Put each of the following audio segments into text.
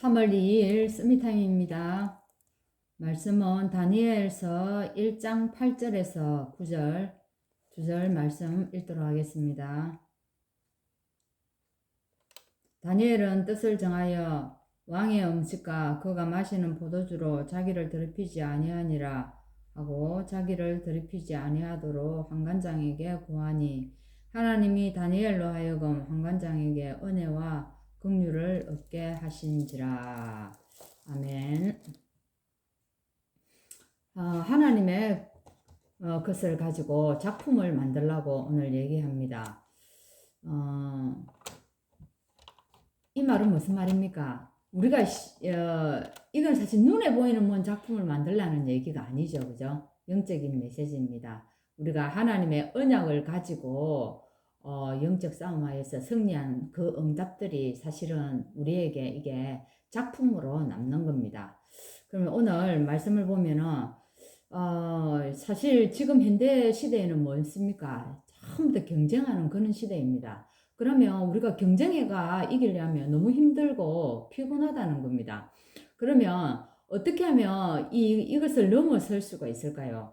3월 2일 스미타임입니다. 말씀은 다니엘서 1장 8절에서 9절, 2절 말씀 읽도록 하겠습니다. 다니엘은 뜻을 정하여 왕의 음식과 그가 마시는 포도주로 자기를 더럽히지 아니하니라 하고 자기를 더럽히지 아니하도록 환관장에게 구하니 하나님이 다니엘로 하여금 환관장에게 은혜와 긍휼을 얻게 하신지라. 아멘. 하나님의 것을 가지고 작품을 만들라고 오늘 얘기합니다. 이 말은 무슨 말입니까? 우리가 이건 사실 눈에 보이는 뭔 작품을 만들라는 얘기가 아니죠, 그죠? 영적인 메시지입니다. 우리가 하나님의 언약을 가지고 영적 싸움하여서 승리한 그 응답들이 사실은 우리에게 이게 작품으로 남는 겁니다. 그러면 오늘 말씀을 보면은 사실 지금 현대 시대에는 뭐습니까? 전부 다 경쟁하는 그런 시대입니다. 그러면 우리가 경쟁회가 이기려면 너무 힘들고 피곤하다는 겁니다. 그러면 어떻게 하면 이것을 넘어설 수가 있을까요?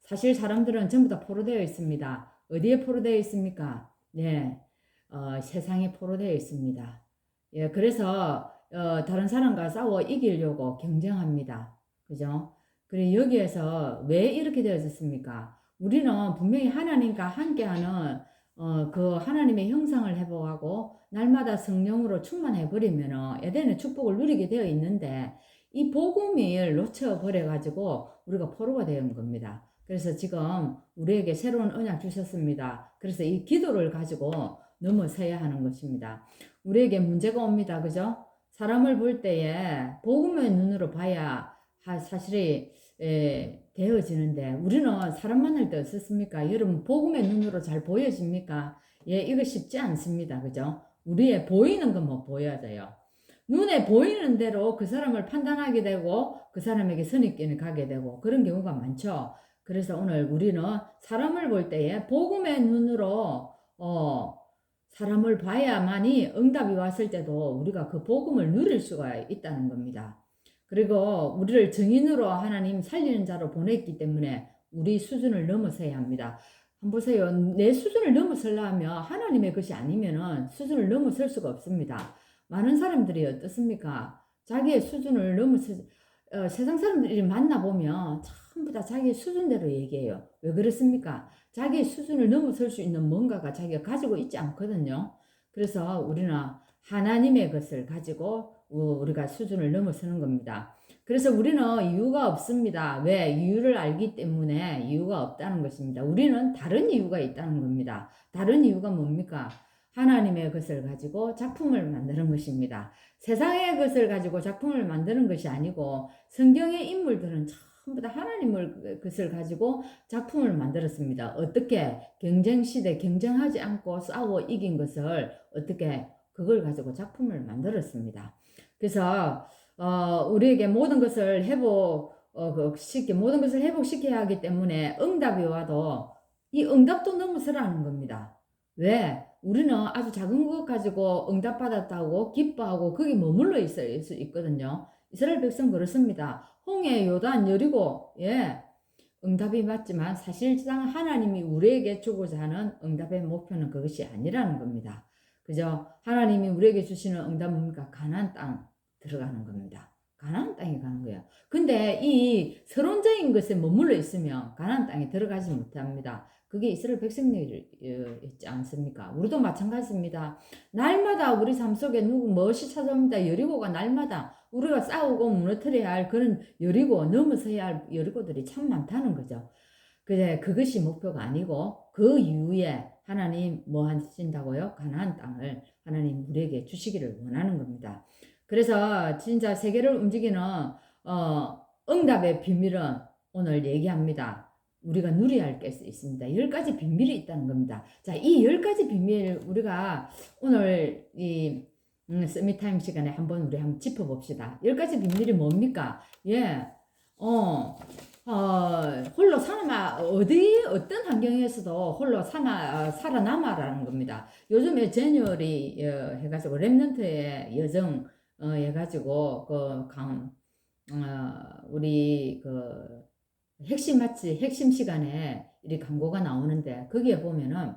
사실 사람들은 전부 다 포로되어 있습니다. 어디에 포로되어 있습니까? 네, 세상에 포로되어 있습니다. 예, 그래서 다른 사람과 싸워 이기려고 경쟁합니다. 그죠? 그리고 여기에서 왜 이렇게 되어졌습니까? 우리는 분명히 하나님과 함께하는 그 하나님의 형상을 회복하고 날마다 성령으로 충만해버리면 에덴의 축복을 누리게 되어 있는데 이 복음을 놓쳐버려가지고 우리가 포로가 되는 겁니다. 그래서 지금 우리에게 새로운 언약 주셨습니다. 그래서 이 기도를 가지고 넘어서야 하는 것입니다. 우리에게 문제가 옵니다. 그죠? 사람을 볼 때에 복음의 눈으로 봐야 사실이 되어지는데 우리는 사람 만날 때 어떻습니까? 여러분 복음의 눈으로 잘 보여집니까? 예, 이거 쉽지 않습니다. 그죠? 우리의 보이는 것만 보여져요. 눈에 보이는 대로 그 사람을 판단하게 되고 그 사람에게 선입견을 가게 되고 그런 경우가 많죠. 그래서 오늘 우리는 사람을 볼 때에 복음의 눈으로 사람을 봐야만이 응답이 왔을 때도 우리가 그 복음을 누릴 수가 있다는 겁니다. 그리고 우리를 증인으로 하나님 살리는 자로 보냈기 때문에 우리 수준을 넘어서야 합니다. 한번 보세요. 내 수준을 넘어서려면 하나님의 것이 아니면은 수준을 넘어설 수가 없습니다. 많은 사람들이 어떻습니까? 자기의 수준을 넘어서 세상 사람들이 만나보면 전부 다 자기의 수준대로 얘기해요. 왜 그렇습니까? 자기의 수준을 넘어설 수 있는 뭔가가 자기가 가지고 있지 않거든요. 그래서 우리는 하나님의 것을 가지고 우리가 수준을 넘어서는 겁니다. 그래서 우리는 이유가 없습니다. 왜? 이유를 알기 때문에 이유가 없다는 것입니다. 우리는 다른 이유가 있다는 겁니다. 다른 이유가 뭡니까? 하나님의 것을 가지고 작품을 만드는 것입니다. 세상의 것을 가지고 작품을 만드는 것이 아니고 성경의 인물들은 전부 다 하나님의 것을 가지고 작품을 만들었습니다. 어떻게? 경쟁시대 경쟁하지 않고 싸워 이긴 것을 어떻게 그걸 가지고 작품을 만들었습니다. 그래서 우리에게 모든 것을 모든 것을 회복시켜야 하기 때문에 응답이 와도 이 응답도 넘어서라는 겁니다. 왜? 우리는 아주 작은 것 가지고 응답받았다고 기뻐하고 거기 머물러 있을 수 있거든요. 이스라엘 백성 그렇습니다. 홍해, 요단, 여리고, 예, 응답이 맞지만 사실상 하나님이 우리에게 주고자 하는 응답의 목표는 그것이 아니라는 겁니다. 그죠? 하나님이 우리에게 주시는 응답은 뭡니까? 가나안 땅 들어가는 겁니다. 가나안 땅에 가는 거예요. 근데 이 서론적인 것에 머물러 있으면 가나안 땅에 들어가지 못합니다. 그게 이스라엘 백성들이 있지 않습니까? 우리도 마찬가지입니다. 날마다 우리 삶 속에 무엇이 찾아옵니다. 여리고가 날마다 우리가 싸우고 무너뜨려야 할 그런 여리고 넘어서야 할 여리고들이 참 많다는 거죠. 그래, 그것이 목표가 아니고 그 이후에 하나님 뭐 하신다고요? 가나안 땅을 하나님 우리에게 주시기를 원하는 겁니다. 그래서 진짜 세계를 움직이는 응답의 비밀은 오늘 얘기합니다. 우리가 누려야 할 게 있습니다. 10가지 비밀이 있다는 겁니다. 자, 이 10가지 비밀 우리가 오늘 이 서밋타임 시간에 한번 짚어봅시다. 10가지 비밀이 뭡니까? 예, 홀로 어떤 환경에서도 홀로 살아남아라는 겁니다. 요즘에 제뉴얼이 해가지고 랩넌트의 여정 해가지고 우리 핵심 마치 핵심 시간에 이 광고가 나오는데 거기에 보면은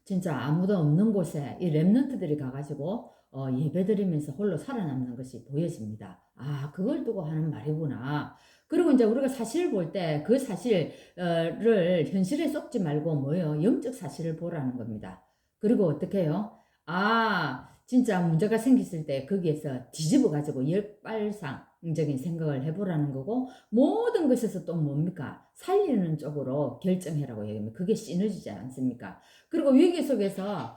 진짜 아무도 없는 곳에 이 랩런트들이 가가지고 예배드리면서 홀로 살아남는 것이 보여집니다. 아, 그걸 두고 하는 말이구나. 그리고 이제 우리가 사실을 볼 때 그 사실을 현실에 쏟지 말고 뭐예요? 영적 사실을 보라는 겁니다. 그리고 어떻게 해요? 아, 진짜 문제가 생겼을 때 거기에서 뒤집어 가지고 역발상적인 생각을 해보라는 거고 모든 것에서 또 뭡니까? 살리는 쪽으로 결정해라고 얘기합니다. 그게 시너지지 않습니까? 그리고 위기 속에서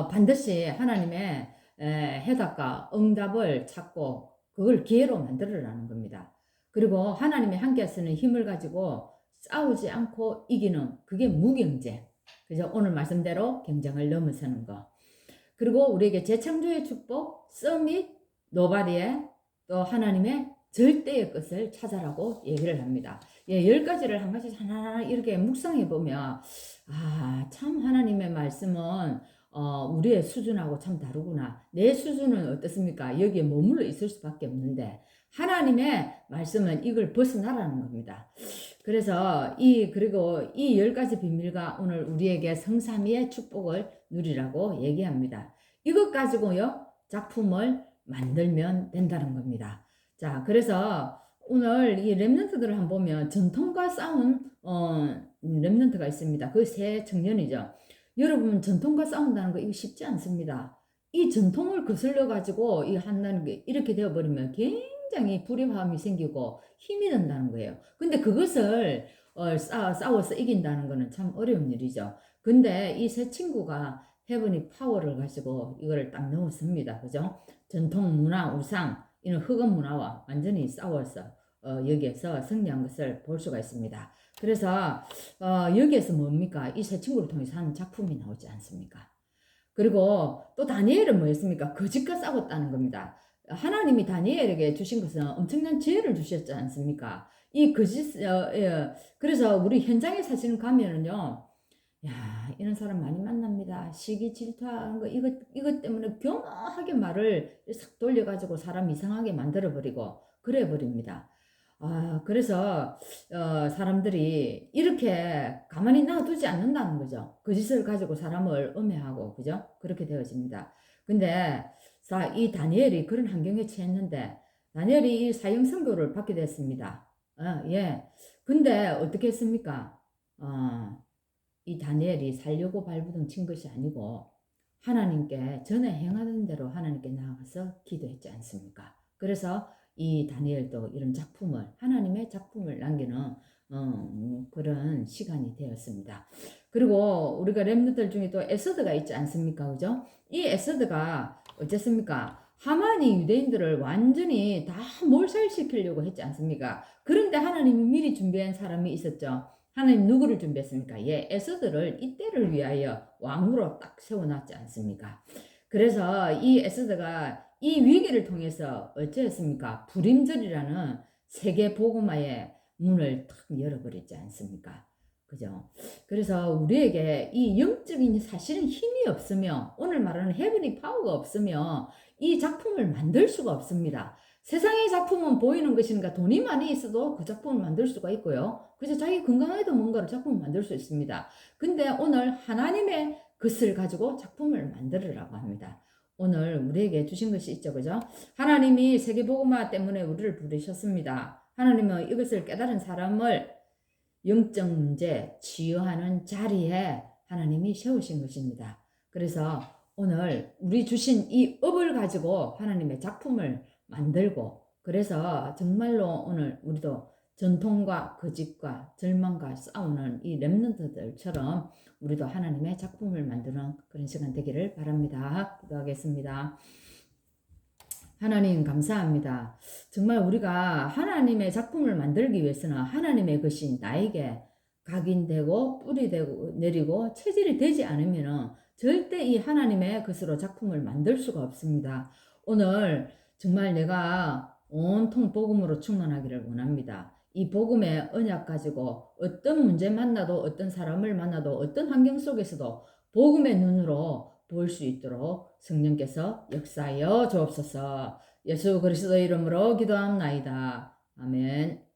반드시 하나님의 해답과 응답을 찾고 그걸 기회로 만들어라는 겁니다. 그리고 하나님의 함께 쓰는 힘을 가지고 싸우지 않고 이기는 그게 무경제. 그죠? 오늘 말씀대로 경쟁을 넘어서는 거. 그리고 우리에게 재창조의 축복, 서밋, 노바디의 또 하나님의 절대의 것을 찾아라고 얘기를 합니다. 예, 10가지를 한 가지 하나하나 이렇게 묵상해 보면 아, 참 하나님의 말씀은 우리의 수준하고 참 다르구나. 내 수준은 어떻습니까? 여기에 머물러 있을 수밖에 없는데 하나님의 말씀은 이걸 벗어나라는 겁니다. 그래서 그리고 이 10가지 비밀과 오늘 우리에게 성삼위의 축복을 누리라고 얘기합니다. 이것 가지고요, 작품을 만들면 된다는 겁니다. 자, 그래서 오늘 이 랩런트들을 한번 보면 전통과 싸운 랩런트가 있습니다. 그 세 청년이죠. 여러분, 전통과 싸운다는 거 이거 쉽지 않습니다. 이 전통을 거슬러 가지고 이 한다는 게 이렇게 되어 버리면 굉장히 불협화음이 생기고 힘이 든다는 거예요. 근데 그것을 싸워서 이긴다는 거는 참 어려운 일이죠. 근데 이 세 친구가 해보니 파워를 가지고 이거를 딱 넣었습니다. 그죠? 전통 문화, 우상, 이런 흑원 문화와 완전히 싸워서 여기에서 승리한 것을 볼 수가 있습니다. 그래서 여기에서 뭡니까? 이 세 친구를 통해서 하는 작품이 나오지 않습니까? 그리고 또 다니엘은 뭐였습니까? 거짓과 싸웠다는 겁니다. 하나님이 다니엘에게 주신 것은 엄청난 지혜를 주셨지 않습니까? 이 거짓, 그래서 우리 현장에 사실 가면은요, 야, 이런 사람 많이 만납니다. 시기 질투하는 거, 이것 때문에 교묘하게 말을 싹 돌려가지고 사람 이상하게 만들어버리고, 그래버립니다. 아, 그래서, 사람들이 이렇게 가만히 놔두지 않는다는 거죠. 거짓을 가지고 사람을 음해하고, 그죠? 그렇게 되어집니다. 근데, 이 다니엘이 그런 환경에 처했는데, 다니엘이 이 사형 선고를 받게 됐습니다. 예. 근데 어떻게 했습니까? 이 다니엘이 살려고 발부둥 친 것이 아니고 하나님께 전에 행하는 대로 하나님께 나아가서 기도했지 않습니까? 그래서 이 다니엘도 이런 작품을 하나님의 작품을 남기는 그런 시간이 되었습니다. 그리고 우리가 렘너들 중에 또 에서드가 있지 않습니까? 그죠? 이 에서드가 어쨌습니까? 하만이 유대인들을 완전히 다 몰살시키려고 했지 않습니까? 그런데 하나님이 미리 준비한 사람이 있었죠. 하나님 누구를 준비했습니까? 예, 에스더를 이때를 위하여 왕으로 딱 세워놨지 않습니까? 그래서 이 에스더가 이 위기를 통해서 어찌했습니까? 불임절이라는 세계 복음화의 문을 탁 열어버렸지 않습니까? 그죠? 그래서 우리에게 이 영적인 사실은 힘이 없으면 오늘 말하는 헤븐리 파워가 없으면 이 작품을 만들 수가 없습니다. 세상의 작품은 보이는 것이니까 돈이 많이 있어도 그 작품을 만들 수가 있고요. 그래서 자기 건강에도 뭔가를 작품을 만들 수 있습니다. 근데 오늘 하나님의 것을 가지고 작품을 만들으라고 합니다. 오늘 우리에게 주신 것이 있죠. 그죠? 하나님이 세계복음화 때문에 우리를 부르셨습니다. 하나님은 이것을 깨달은 사람을 영적 문제 치유하는 자리에 하나님이 세우신 것입니다. 그래서 오늘 우리 주신 이 업을 가지고 하나님의 작품을 만들고 그래서 정말로 오늘 우리도 전통과 거짓과 절망과 싸우는 이 렘넌트들처럼 우리도 하나님의 작품을 만드는 그런 시간 되기를 바랍니다. 기도하겠습니다. 하나님 감사합니다. 정말 우리가 하나님의 작품을 만들기 위해서는 하나님의 것이 나에게 각인되고 뿌리 되고 내리고 체질이 되지 않으면 절대 이 하나님의 것으로 작품을 만들 수가 없습니다. 오늘 정말 내가 온통 복음으로 충만하기를 원합니다. 이 복음의 언약 가지고 어떤 문제 만나도 어떤 사람을 만나도 어떤 환경 속에서도 복음의 눈으로 볼 수 있도록 성령께서 역사하여 주옵소서. 예수 그리스도 이름으로 기도합나이다. 아멘.